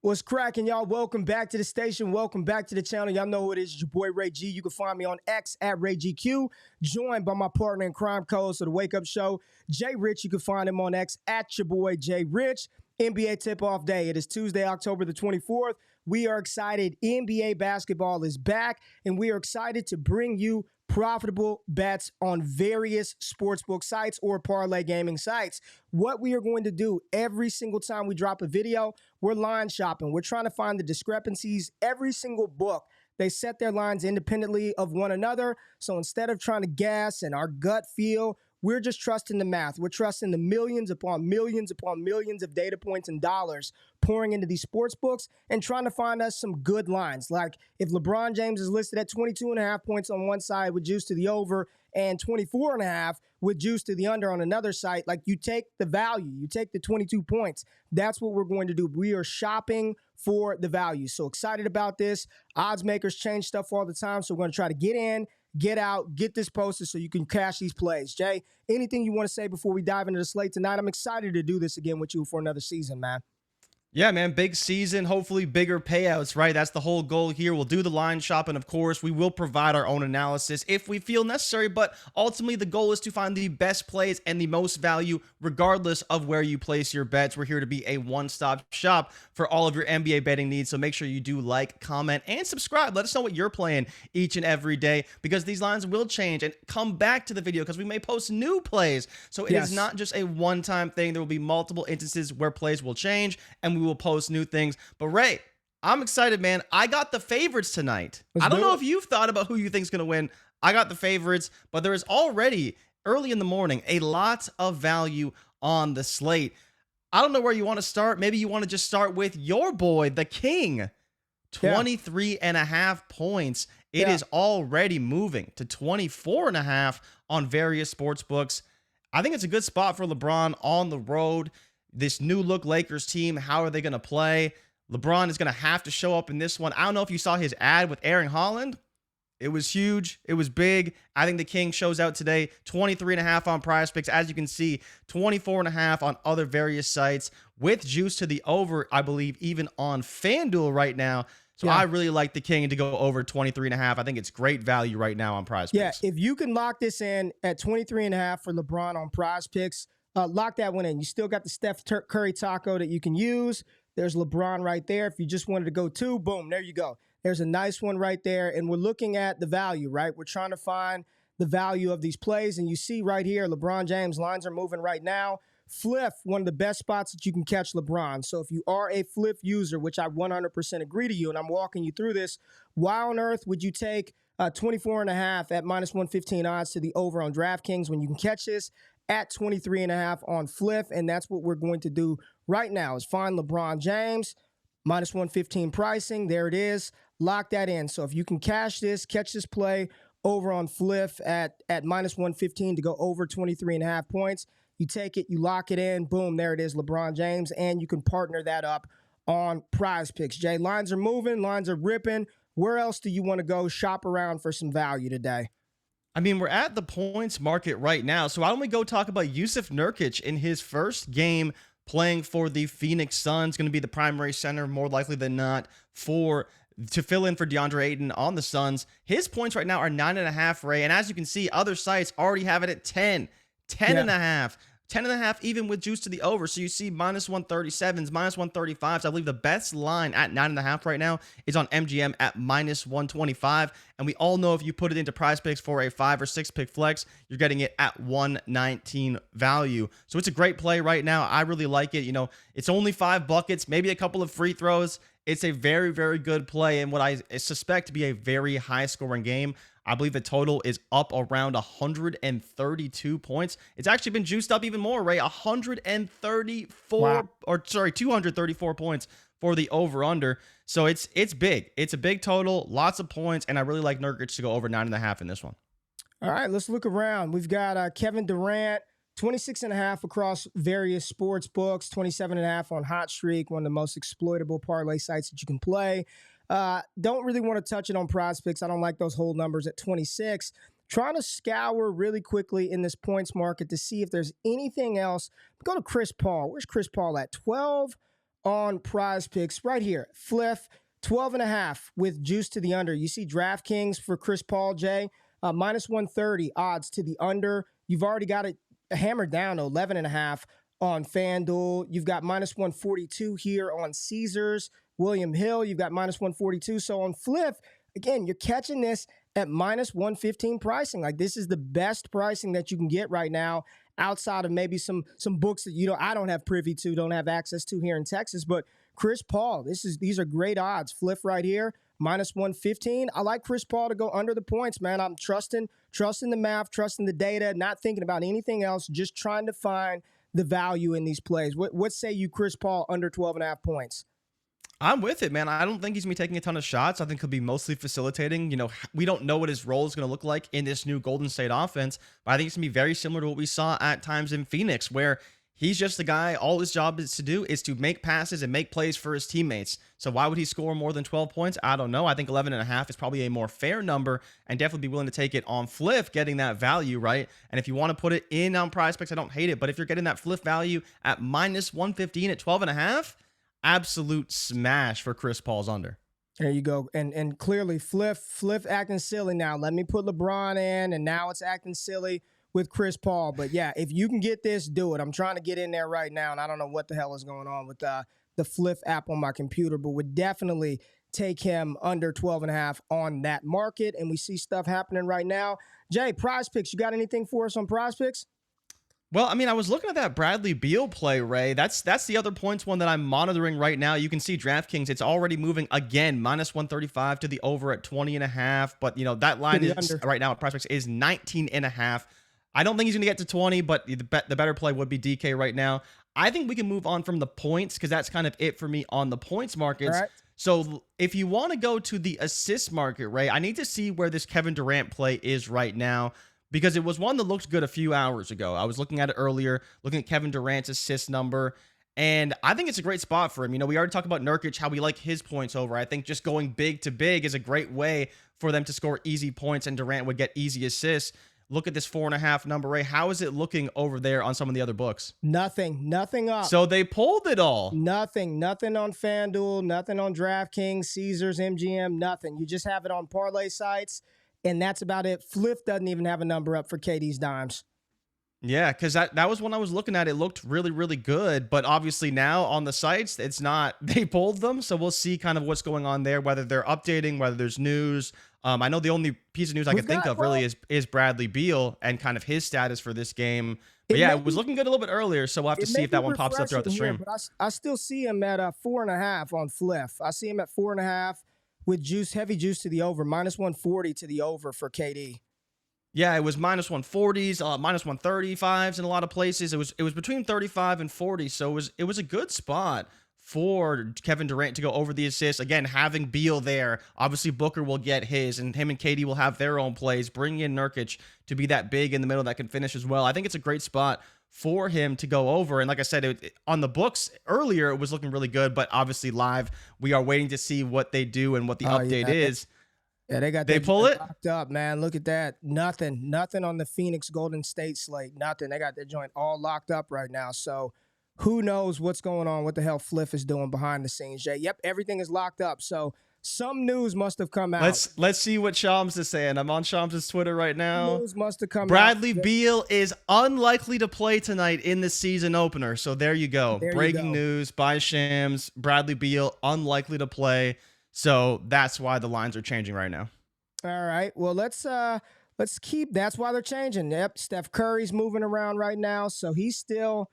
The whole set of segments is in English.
What's cracking, y'all? Welcome back to the station. Welcome back to the channel. Y'all know who it is. It's your boy Ray G. You can find me on X at RayGQ, joined by my partner in crime, co-host of the Wake Up Show, Jay Rich. You can find him on X at your boy Jay Rich. NBA tip-off day. It is Tuesday, October the 24th. We are excited. NBA basketball is back, and we are excited to bring you profitable bets on various sportsbook sites or parlay gaming sites. What we are going to do every single time we drop a video, we're line shopping. We're trying to find the discrepancies. Every single book, they set their lines independently of one another. So instead of trying to guess and our gut feel, we're just trusting the math. We're trusting the millions upon millions of data points and dollars pouring into these sports books and trying to find us some good lines. Like if LeBron James is listed at 22.5 points on one side with juice to the over and 24.5 with juice to the under on another site, like you take the value, you take the 22 points. That's what we're going to do. We are shopping for the value. So excited about this. Odds makers change stuff all the time. So we're going to try to get in, get out, get this posted so you can cash these plays. Jay, anything you want to say before we dive into the slate tonight? I'm excited to do this again with you for another season, man. Yeah, man, big season, hopefully bigger payouts, right? That's the whole goal here. We'll do the line shopping, of course. We will provide our own analysis if we feel necessary, but ultimately the goal is to find the best plays and the most value regardless of where you place your bets. We're here to be a one-stop shop for all of your NBA betting needs, so make sure you do like, comment, and subscribe. Let us know what you're playing each and every day because these lines will change, and come back to the video because we may post new plays. So it is not just a one-time thing. There will be multiple instances where plays will change, and we will post new things. But Ray, I'm excited, man. I got the favorites tonight. I don't know if you've thought about who you think's going to win. I got the favorites, but there is already early in the morning a lot of value on the slate. I don't know where you want to start. Maybe you want to just start with your boy, the King. 23.5 points. It is already moving to 24.5 on various sports books. I think it's a good spot for LeBron on the road. This new look Lakers team, how are they going to play? LeBron is going to have to show up in this one. I don't know if you saw his ad with Aaron Holland. It was huge. It was big. I think the King shows out today. 23.5 on Prize Picks. As you can see, 24.5 on other various sites with juice to the over, I believe, even on FanDuel right now. So I really like the King to go over 23.5. I think it's great value right now on Prize Picks. Yeah, if you can lock this in at 23.5 for LeBron on Prize Picks, lock that one in. You still got the Steph Curry taco that you can use. There's LeBron right there. If you just wanted to go two, boom, there you go. There's a nice one right there. And we're looking at the value, right? We're trying to find the value of these plays. And you see right here, LeBron James lines are moving right now. Fliff, one of the best spots that you can catch LeBron. So if you are a Fliff user, which I 100% agree to you, and I'm walking you through this, why on earth would you take 24.5 at minus 115 odds to the over on DraftKings when you can catch this at 23.5 on Fliff? And that's what we're going to do right now is find LeBron James, minus 115 pricing. There it is. Lock that in. So if you can cash this, catch this play over on Fliff at minus 115 to go over 23.5 points, you take it, you lock it in, boom, there it is, LeBron James, and you can partner that up on Prize Picks. Jay, lines are moving, lines are ripping. Where else do you want to go shop around for some value today? I mean, we're at the points market right now, so why don't we go talk about Jusuf Nurkic in his first game playing for the Phoenix Suns, going to be the primary center more likely than not to fill in for DeAndre Ayton on the Suns. His points right now are 9.5, Ray, and as you can see, other sites already have it at 10, 10.5. 10.5 even with juice to the over. So you see minus 137s, minus 135s. I believe the best line at 9.5 right now is on MGM at minus 125. And we all know if you put it into Prize Picks for a 5 or 6 pick flex, you're getting it at 119 value. So it's a great play right now. I really like it. You know, it's only 5 buckets, maybe a couple of free throws. It's a very, very good play and what I suspect to be a very high scoring game. I believe the total is up around 132 points. It's actually been juiced up even more, Ray. 234 points for the over-under. So it's big. It's a big total, lots of points, and I really like Nurkic to go over 9.5 in this one. All right, let's look around. We've got Kevin Durant, 26.5 across various sports books, 27.5 on Hot Streak, one of the most exploitable parlay sites that you can play. Don't really want to touch it on Prize Picks. I don't like those whole numbers at 26. Trying to scour really quickly in this points market to see if there's anything else. Go to Chris Paul. Where's Chris Paul at? 12 on Prize Picks right here. Fliff, 12.5 with juice to the under. You see DraftKings for Chris Paul, Jay, minus 130 odds to the under. You've already got it hammered down to 11.5 on FanDuel. You've got minus 142 here on Caesars. William Hill, you've got minus 142. So on Fliff, again, you're catching this at minus 115 pricing. Like, this is the best pricing that you can get right now, outside of maybe some books that I don't have privy to, don't have access to here in Texas. But Chris Paul, these are great odds. Fliff right here, minus 115. I like Chris Paul to go under the points, man. I'm trusting the math, trusting the data, not thinking about anything else, just trying to find the value in these plays. What say you, Chris Paul, under 12.5 points? I'm with it, man. I don't think he's going to be taking a ton of shots. I think he'll be mostly facilitating. We don't know what his role is going to look like in this new Golden State offense, but I think it's going to be very similar to what we saw at times in Phoenix, where he's just the guy, all his job is to make passes and make plays for his teammates. So why would he score more than 12 points? I don't know. I think 11.5 is probably a more fair number, and definitely be willing to take it on Fliff, getting that value, right? And if you want to put it in on Prize Picks, I don't hate it, but if you're getting that Fliff value at minus 115 at 12.5, absolute smash for Chris Paul's under. There you go. And clearly Fliff acting silly now. Let me put LeBron in, and now it's acting silly with Chris Paul. But yeah, if you can get this, do it. I'm trying to get in there right now, and I don't know what the hell is going on with the Fliff app on my computer, but would definitely take him under 12.5 on that market. And we see stuff happening right now. Jay, Prize Picks, you got anything for us on Prize Picks? Well, I mean, I was looking at that Bradley Beal play, Ray. That's the other points one that I'm monitoring right now. You can see DraftKings, it's already moving again, minus 135 to the over at 20.5. But, that line is right now at Prize Picks is 19.5. I don't think he's going to get to 20, but the better play would be DK right now. I think we can move on from the points, because that's kind of it for me on the points markets. Right. So if you want to go to the assist market, Ray, I need to see where this Kevin Durant play is right now, because it was one that looked good a few hours ago. I was looking at it earlier, looking at Kevin Durant's assist number, and I think it's a great spot for him. We already talked about Nurkic, how we like his points over. I think just going big to big is a great way for them to score easy points, and Durant would get easy assists. Look at this 4.5 number, Ray. How is it looking over there on some of the other books? Nothing up. So they pulled it all. Nothing on FanDuel, nothing on DraftKings, Caesars, MGM, nothing. You just have it on parlay sites, and that's about it. Fliff doesn't even have a number up for KD's dimes. Yeah, because that was when I was looking at it. It looked really, really good. But obviously now on the sites, it's not. They pulled them. So we'll see kind of what's going on there, whether they're updating, whether there's news. I know the only piece of news I can think of really is Bradley Beal and kind of his status for this game. But yeah, it was looking good a little bit earlier. So we'll have to see if that one pops up throughout the stream. But I still see him at 4.5 on Fliff. I see him at 4.5 with heavy juice to the over, minus 140 to the over for KD. Yeah, it was minus 140s, minus 135s in a lot of places. It was between 35 and 40, so it was a good spot for Kevin Durant to go over the assists. Again, having Beal there, obviously Booker will get his, and him and KD will have their own plays. Bring in Nurkic to be that big in the middle that can finish as well. I think it's a great spot for him to go over. And like I said, on the books earlier, it was looking really good, but obviously live, we are waiting to see what they do and what the update is. Yeah, they pull it locked up, man. Look at that. Nothing on the Phoenix Golden State slate. Nothing. They got their joint all locked up right now. So who knows what's going on? What the hell Fliff is doing behind the scenes, Jay? Yep, everything is locked up. So some news must have come out. Let's see what Shams is saying. I'm on Shams' Twitter right now. News must have come Bradley Beal is unlikely to play tonight in the season opener. So there you go. Breaking news by Shams. Bradley Beal unlikely to play. So that's why the lines are changing right now. All right. Well, let's keep. That's why they're changing. Yep. Steph Curry's moving around right now, so he's still.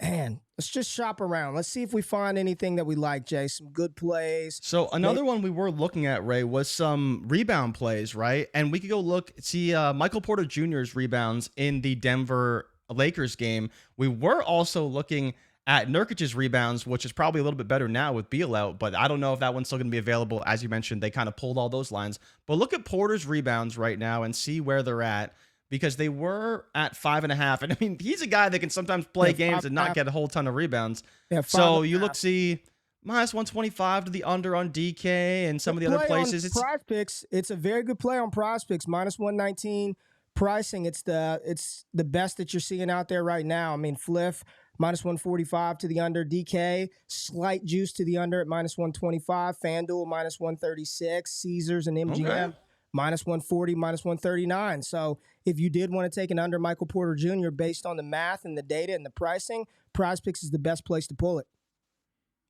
Man, let's just shop around. Let's see if we find anything that we like, Jay. Some good plays. So another one we were looking at, Ray, was some rebound plays, right? And we could go see Michael Porter Jr.'s rebounds in the Denver Lakers game. We were also looking at Nurkic's rebounds, which is probably a little bit better now with Beal out, but I don't know if that one's still going to be available. As you mentioned, they kind of pulled all those lines. But look at Porter's rebounds right now and see where they're at, because they were at 5.5. And I mean, he's a guy that can sometimes play games and not get a whole ton of rebounds. Yeah, so you see minus 125 to the under on DK and some of the other places. It's Prize Picks. It's a very good play on Prize Picks. Minus 119 pricing. It's the best that you're seeing out there right now. I mean, Fliff, minus 145 to the under. DK, slight juice to the under at minus 125. FanDuel, minus 136. Caesars and MGM, Okay. minus 140, minus 139. So if you did want to take an under Michael Porter Jr. based on the math and the data and the pricing, Prize Picks is the best place to pull it.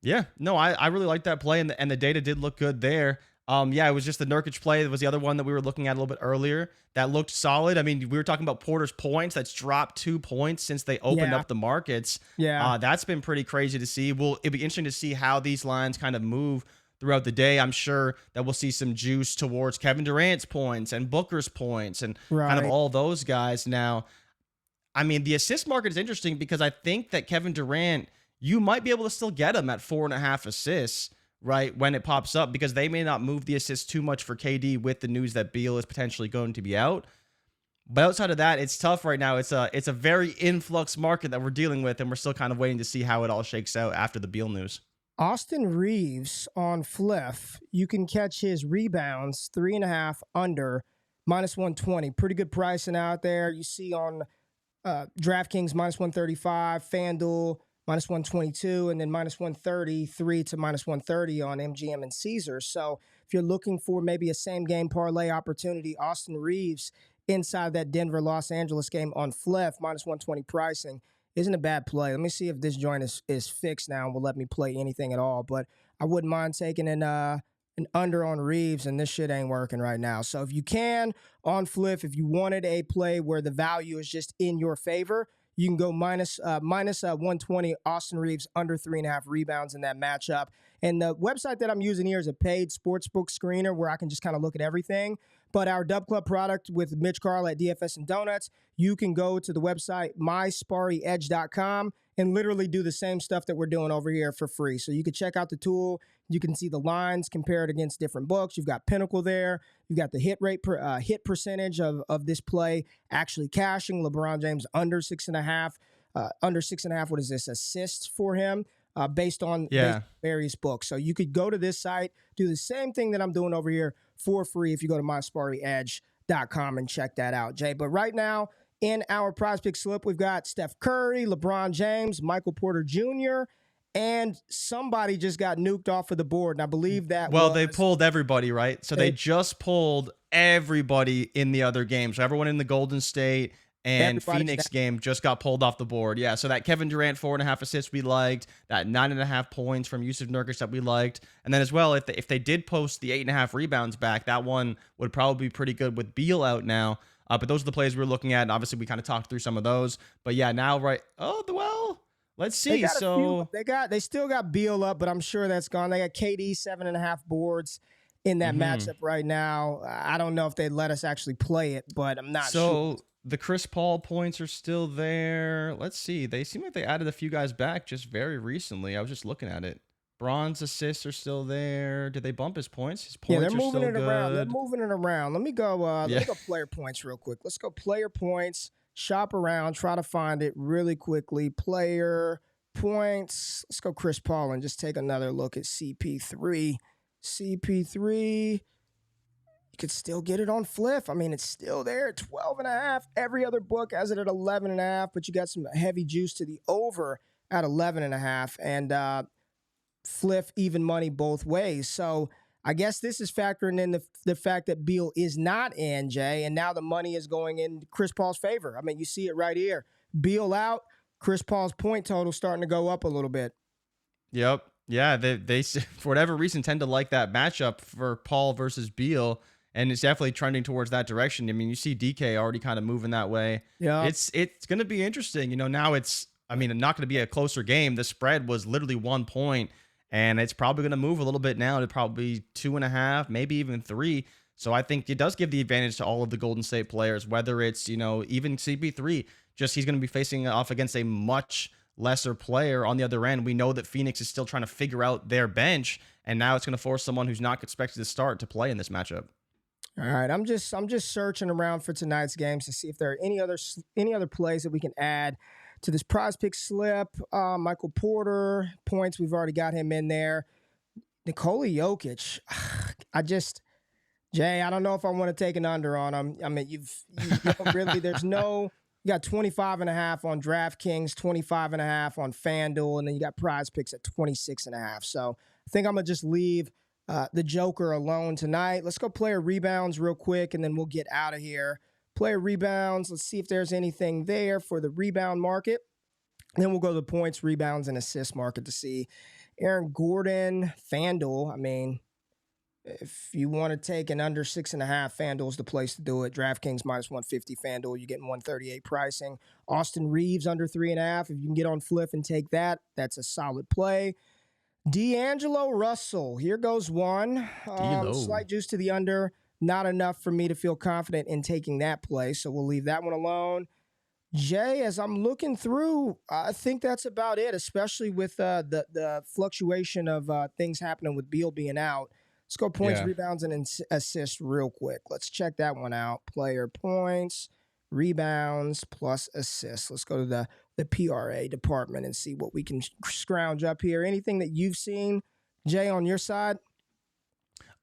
Yeah, no, I really like that play, and the data did look good there. Yeah, it was just the Nurkic play that was the other one that we were looking at a little bit earlier that looked solid. I mean, we were talking about Porter's points. That's dropped 2 points since they opened up the markets. Yeah. That's been pretty crazy to see. Well, it'd be interesting to see how these lines kind of move throughout the day. I'm sure that we'll see some juice towards Kevin Durant's points and Booker's points and kind of all those guys. Now, I mean, the assist market is interesting because I think that Kevin Durant, you might be able to still get him at 4.5 assists, right, when it pops up, because they may not move the assists too much for KD with the news that Beal is potentially going to be out. But outside of that, it's tough right now. It's a very influx market that we're dealing with, and we're still kind of waiting to see how it all shakes out after the Beal news. Austin Reeves on Fliff, you can catch his rebounds 3.5 under minus 120. Pretty good pricing out there. You see on DraftKings minus 135, FanDuel minus 122, and then minus 133 to minus 130 on MGM and Caesars. So if you're looking for maybe a same game parlay opportunity, Austin Reeves inside that Denver Los Angeles game on Fliff minus 120 pricing isn't a bad play. Let me see if this joint is fixed now and will let me play anything at all. But I wouldn't mind taking an under on Reeves, and this shit ain't working right now. So if you can, on Fliff, if you wanted a play where the value is just in your favor, you can go minus 120 Austin Reeves under 3.5 rebounds in that matchup. And the website that I'm using here is a paid sportsbook screener where I can just kind of look at everything. But our Dub Club product with Mitch Carl at DFS and Donuts, you can go to the website mysparryedge.com and literally do the same stuff that we're doing over here for free. So you can check out the tool. You can see the lines compared against different books. You've got Pinnacle there. You've got the hit percentage of this play actually cashing. LeBron James under 6.5. Under 6.5, what is this? Assists for him based on various books. So you could go to this site, do the same thing that I'm doing over here for free if you go to mysparryedge.com and check that out, Jay. But right now, in our Prize Pick slip, we've got Steph Curry, LeBron James, Michael Porter Jr., and somebody just got nuked off of the board. And I believe that they pulled everybody, right? So they just pulled everybody in the other games. So everyone in the Golden State and Phoenix game just got pulled off the board. Yeah, so that Kevin Durant 4.5 assists we liked, that 9.5 points from Yusuf Nurkic that we liked, and then as well, if they did post the 8.5 rebounds back, that one would probably be pretty good with Beal out now. But those are the plays we're looking at, and obviously we kind of talked through some of those. But yeah, now let's see. They still got Beal up, but I'm sure that's gone. They got KD 7.5 boards in that matchup right now. I don't know if they'd let us actually play it, but I'm not sure. So the Chris Paul points are still there. Let's see. They seem like they added a few guys back just very recently. I was just looking at it. Bronze assists are still there. Did they bump his points? His points they're are moving still it good. around. They're moving it around. Let me go. Let me go player points real quick. Let's go player points. Shop around. Try to find it really quickly. Player points. Let's go Chris Paul and just take another look at CP3. CP3. You could still get it on Fliff. I mean, it's still there at 12.5. Every other book has it at 11.5, but you got some heavy juice to the over at 11.5. And Fliff even money both ways. So I guess this is factoring in the fact that Beal is not in, Jay, and now the money is going in Chris Paul's favor. I mean, you see it right here. Beal out, Chris Paul's point total starting to go up a little bit. Yep. Yeah, they for whatever reason tend to like that matchup for Paul versus Beal, and it's definitely trending towards that direction. I mean, you see DK already kind of moving that way. Yeah. It's going to be interesting. You know, now it's not going to be a closer game. The spread was literally 1 point. And it's probably going to move a little bit now to probably 2.5, maybe even 3. So I think it does give the advantage to all of the Golden State players, whether it's, even CP3, just he's going to be facing off against a much lesser player on the other end. We know that Phoenix is still trying to figure out their bench, and now it's going to force someone who's not expected to start to play in this matchup. All right, I'm just searching around for tonight's games to see if there are any other plays that we can add to this Prize Pick slip. Michael Porter points, we've already got him in there. Nikola Jokic, Jay, I don't know if I want to take an under on him. I mean, you don't really. There's no You got 25.5 on DraftKings, 25.5 on FanDuel, and then you got Prize Picks at 26.5. So I think I'm gonna just leave the Joker alone tonight. Let's go player rebounds real quick, and then we'll get out of here. Player rebounds. Let's see if there's anything there for the rebound market. Then we'll go to the points, rebounds, and assist market to see. Aaron Gordon, FanDuel. I mean, if you want to take an under 6.5, FanDuel's the place to do it. DraftKings minus 150, FanDuel, you're getting 138 pricing. Austin Reeves under 3.5. If you can get on Fliff and take that, that's a solid play. D'Angelo Russell, here goes one. Slight juice to the under. Not enough for me to feel confident in taking that play, so we'll leave that one alone. Jay, as I'm looking through, I think that's about it, especially with the fluctuation of things happening with Beal being out. Let's go points, rebounds, and assists real quick. Let's check that one out. Player points, rebounds, plus assists. Let's go to the PRA department and see what we can scrounge up here. Anything that you've seen, Jay, on your side?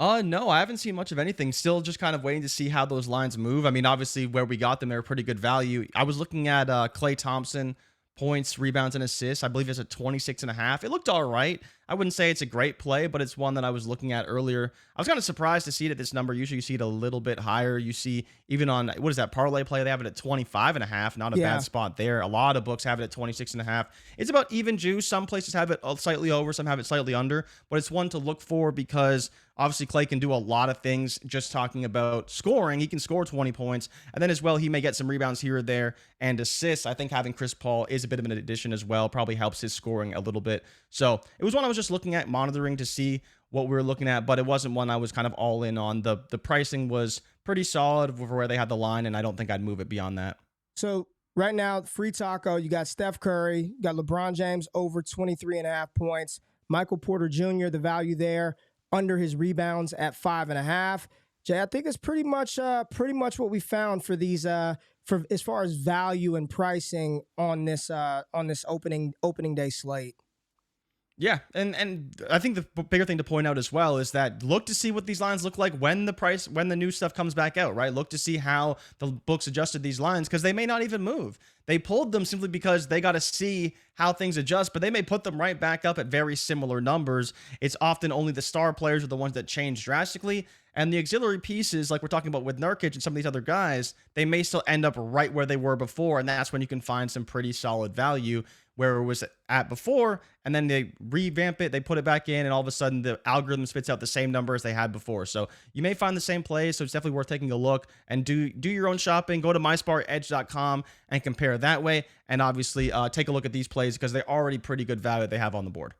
No, I haven't seen much of anything. Still just kind of waiting to see how those lines move. I mean, obviously where we got them, they were pretty good value. I was looking at Klay Thompson points, rebounds, and assists. I believe it's at 26.5. It looked all right. I wouldn't say it's a great play, but it's one that I was looking at earlier. I was kind of surprised to see it at this number. Usually you see it a little bit higher. You see even on, what is that, parlay play, they have it at 25.5. Not a bad spot there. A lot of books have it at 26.5. It's about even juice. Some places have it slightly over, some have it slightly under, but it's one to look for because obviously Klay can do a lot of things. Just talking about scoring, he can score 20 points, and then as well, he may get some rebounds here or there and assists. I think having Chris Paul is a bit of an addition as well, probably helps his scoring a little bit. So it was one I was just looking at, monitoring to see what we were looking at, but it wasn't one I was kind of all in on. The pricing was pretty solid for where they had the line, and I don't think I'd move it beyond that. So right now, free taco, you got Steph Curry, you got LeBron James over 23.5 points, Michael Porter Jr., the value there, under his rebounds at 5.5. Jay, I think it's pretty much what we found for these for as far as value and pricing on this opening day slate. Yeah, and I think the bigger thing to point out as well is that look to see what these lines look like when the new stuff comes back out, right? Look to see how the books adjusted these lines because they may not even move. They pulled them simply because they got to see how things adjust, but they may put them right back up at very similar numbers. It's often only the star players are the ones that change drastically, and the auxiliary pieces, like we're talking about with Nurkic and some of these other guys, they may still end up right where they were before, and that's when you can find some pretty solid value where it was at before, and then they revamp it, they put it back in, and all of a sudden the algorithm spits out the same numbers they had before. So you may find the same plays, so it's definitely worth taking a look and do your own shopping. Go to mysmartedge.com and compare that way, and obviously take a look at these plays because they're already pretty good value they have on the board.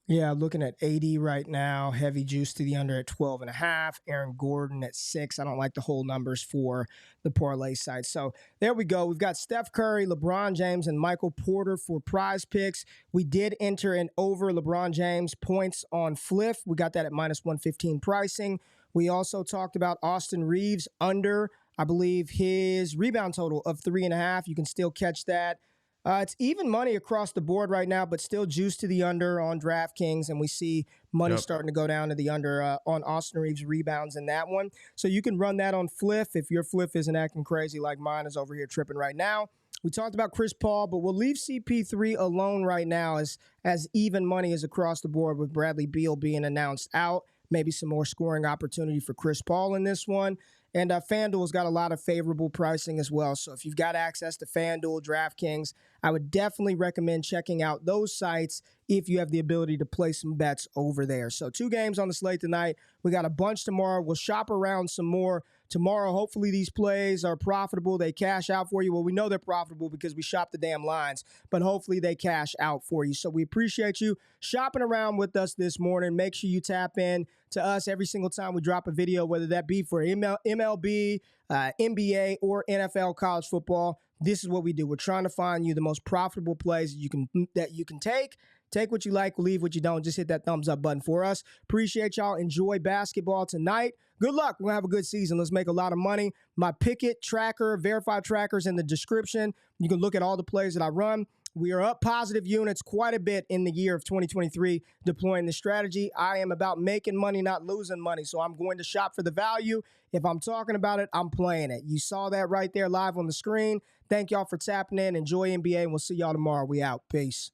Yeah, looking at 80 right now. Heavy juice to the under at 12.5. Aaron Gordon at 6. I don't like the whole numbers for the parlay site. So there we go. We've got Steph Curry, LeBron James, and Michael Porter for prize picks. We did enter an over LeBron James points on Fliff. We got that at minus 115 pricing. We also talked about Austin Reeves under, I believe, his rebound total of 3.5. You can still catch that. It's even money across the board right now, but still juice to the under on DraftKings, and we see money starting to go down to the under on Austin Reeves rebounds in that one. So you can run that on Fliff if your Fliff isn't acting crazy like mine is over here tripping right now. We talked about Chris Paul, but we'll leave CP3 alone right now as even money is across the board with Bradley Beal being announced out. Maybe some more scoring opportunity for Chris Paul in this one. And FanDuel's got a lot of favorable pricing as well. So if you've got access to FanDuel, DraftKings, I would definitely recommend checking out those sites if you have the ability to place some bets over there. So 2 games on the slate tonight. We got a bunch tomorrow. We'll shop around some more tomorrow. Hopefully these plays are profitable. They cash out for you. Well, we know they're profitable because we shop the damn lines, but hopefully they cash out for you. So we appreciate you shopping around with us this morning. Make sure you tap in to us every single time we drop a video, whether that be for MLB, NBA, or NFL college football. This is what we do. We're trying to find you the most profitable plays that you can take. Take what you like, leave what you don't. Just hit that thumbs up button for us. Appreciate y'all. Enjoy basketball tonight. Good luck. We're going to have a good season. Let's make a lot of money. My Pickett tracker, verified trackers in the description. You can look at all the plays that I run. We are up positive units quite a bit in the year of 2023 deploying the strategy. I am about making money, not losing money. So I'm going to shop for the value. If I'm talking about it, I'm playing it. You saw that right there live on the screen. Thank y'all for tapping in. Enjoy NBA, and we'll see y'all tomorrow. We out. Peace.